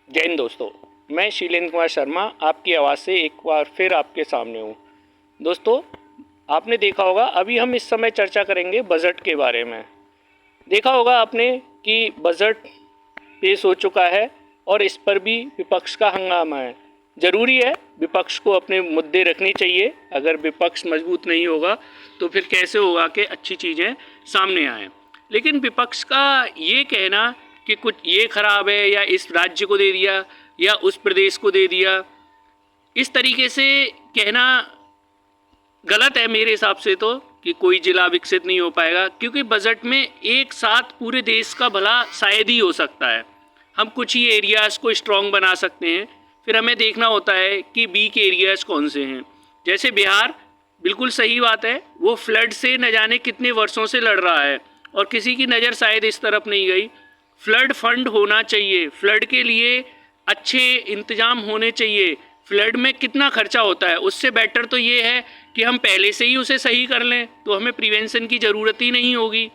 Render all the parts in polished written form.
जय हिंद दोस्तों, मैं शीलेंद्र कुमार शर्मा आपकी आवाज़ से एक बार फिर आपके सामने हूँ। दोस्तों, आपने देखा होगा अभी हम इस समय चर्चा करेंगे बजट के बारे में। देखा होगा आपने कि बजट पेश हो चुका है और इस पर भी विपक्ष का हंगामा है। ज़रूरी है विपक्ष को अपने मुद्दे रखने चाहिए। अगर विपक्ष मजबूत नहीं होगा तो फिर कैसे होगा कि अच्छी चीज़ें सामने आएँ। लेकिन विपक्ष का ये कहना कि कुछ ये खराब है या इस राज्य को दे दिया या उस प्रदेश को दे दिया, इस तरीके से कहना गलत है मेरे हिसाब से। तो कि कोई जिला विकसित नहीं हो पाएगा, क्योंकि बजट में एक साथ पूरे देश का भला शायद ही हो सकता है। हम कुछ ही एरियाज़ को स्ट्रॉन्ग बना सकते हैं, फिर हमें देखना होता है कि वीक एरियाज़ कौन से हैं। जैसे बिहार, बिल्कुल सही बात है, वो फ्लड से न जाने कितने वर्षों से लड़ रहा है और किसी की नज़र शायद इस तरफ नहीं गई। फ्लड फंड होना चाहिए, फ्लड के लिए अच्छे इंतज़ाम होने चाहिए। फ्लड में कितना खर्चा होता है, उससे बेटर तो ये है कि हम पहले से ही उसे सही कर लें, तो हमें प्रिवेंशन की ज़रूरत ही नहीं होगी।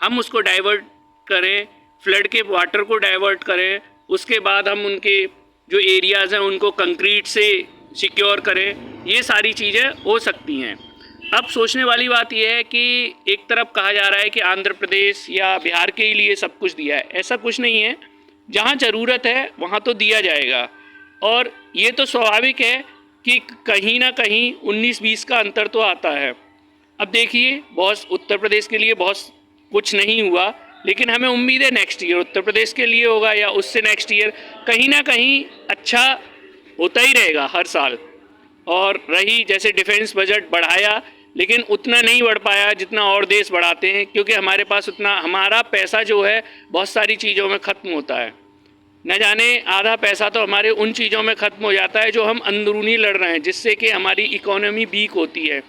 हम उसको डाइवर्ट करें, फ्लड के वाटर को डाइवर्ट करें, उसके बाद हम उनके जो एरियाज़ हैं उनको कंक्रीट से सिक्योर करें। ये सारी चीज़ें हो सकती हैं। अब सोचने वाली बात यह है कि एक तरफ कहा जा रहा है कि आंध्र प्रदेश या बिहार के लिए सब कुछ दिया है। ऐसा कुछ नहीं है, जहाँ ज़रूरत है वहाँ तो दिया जाएगा। और ये तो स्वाभाविक है कि कहीं ना कहीं 19-20 का अंतर तो आता है। अब देखिए, बहुत उत्तर प्रदेश के लिए बहुत कुछ नहीं हुआ, लेकिन हमें उम्मीद है नेक्स्ट ईयर उत्तर प्रदेश के लिए होगा या उससे नेक्स्ट ईयर कहीं ना कहीं अच्छा होता ही रहेगा हर साल। और रही जैसे डिफेंस बजट बढ़ाया, लेकिन उतना नहीं बढ़ पाया जितना और देश बढ़ाते हैं, क्योंकि हमारे पास उतना, हमारा पैसा जो है बहुत सारी चीज़ों में ख़त्म होता है। न जाने आधा पैसा तो हमारे उन चीज़ों में ख़त्म हो जाता है जो हम अंदरूनी लड़ रहे हैं, जिससे कि हमारी इकोनॉमी वीक होती है।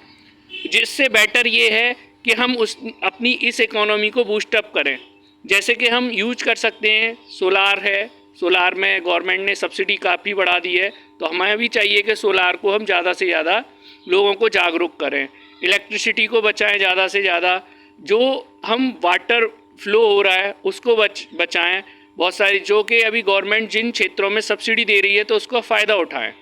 जिससे बेटर ये है कि हम अपनी इस इकोनॉमी को बूस्टअप करें। जैसे कि हम यूज कर सकते हैं, सोलार है, सोलार में गवर्नमेंट ने सब्सिडी काफ़ी बढ़ा दी है, तो हमें भी चाहिए कि सोलार को हम ज़्यादा से ज़्यादा लोगों को जागरूक करें, इलेक्ट्रिसिटी को बचाएं ज़्यादा से ज़्यादा। जो हम वाटर फ्लो हो रहा है उसको बचाएं। बहुत सारी जो कि अभी गवर्नमेंट जिन क्षेत्रों में सब्सिडी दे रही है तो उसका फ़ायदा उठाएं।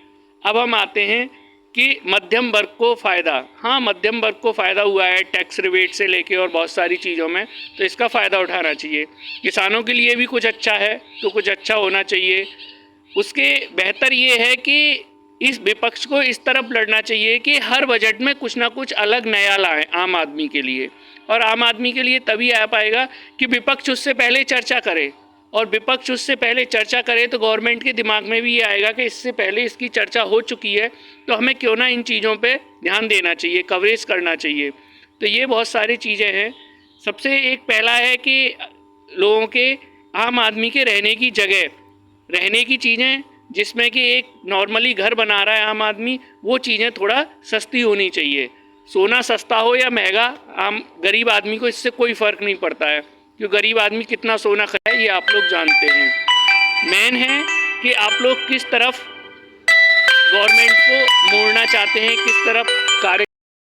अब हम आते हैं कि मध्यम वर्ग को फ़ायदा। हाँ, मध्यम वर्ग को फ़ायदा हुआ है टैक्स रिबेट से लेके और बहुत सारी चीज़ों में, तो इसका फ़ायदा उठाना चाहिए। किसानों के लिए भी कुछ अच्छा है तो कुछ अच्छा होना चाहिए। उसके बेहतर ये है कि इस विपक्ष को इस तरफ लड़ना चाहिए कि हर बजट में कुछ ना कुछ अलग नया लाएं आम आदमी के लिए। और आम आदमी के लिए तभी आ पाएगा कि विपक्ष उससे पहले चर्चा करे, और विपक्ष उससे पहले चर्चा करे तो गवर्नमेंट के दिमाग में भी ये आएगा कि इससे पहले इसकी चर्चा हो चुकी है, तो हमें क्यों ना इन चीज़ों पे ध्यान देना चाहिए, कवरेज करना चाहिए। तो ये बहुत सारी चीज़ें हैं। सबसे एक पहला है कि लोगों के, आम आदमी के रहने की जगह, रहने की चीज़ें, जिसमें कि एक नॉर्मली घर बना रहा है आम आदमी, वो चीज़ें थोड़ा सस्ती होनी चाहिए। सोना सस्ता हो या महंगा, आम गरीब आदमी को इससे कोई फ़र्क नहीं पड़ता है, क्योंकि गरीब आदमी कितना सोना खाए ये आप लोग जानते हैं। मेन है कि आप लोग किस तरफ गवर्नमेंट को मोड़ना चाहते हैं, किस तरफ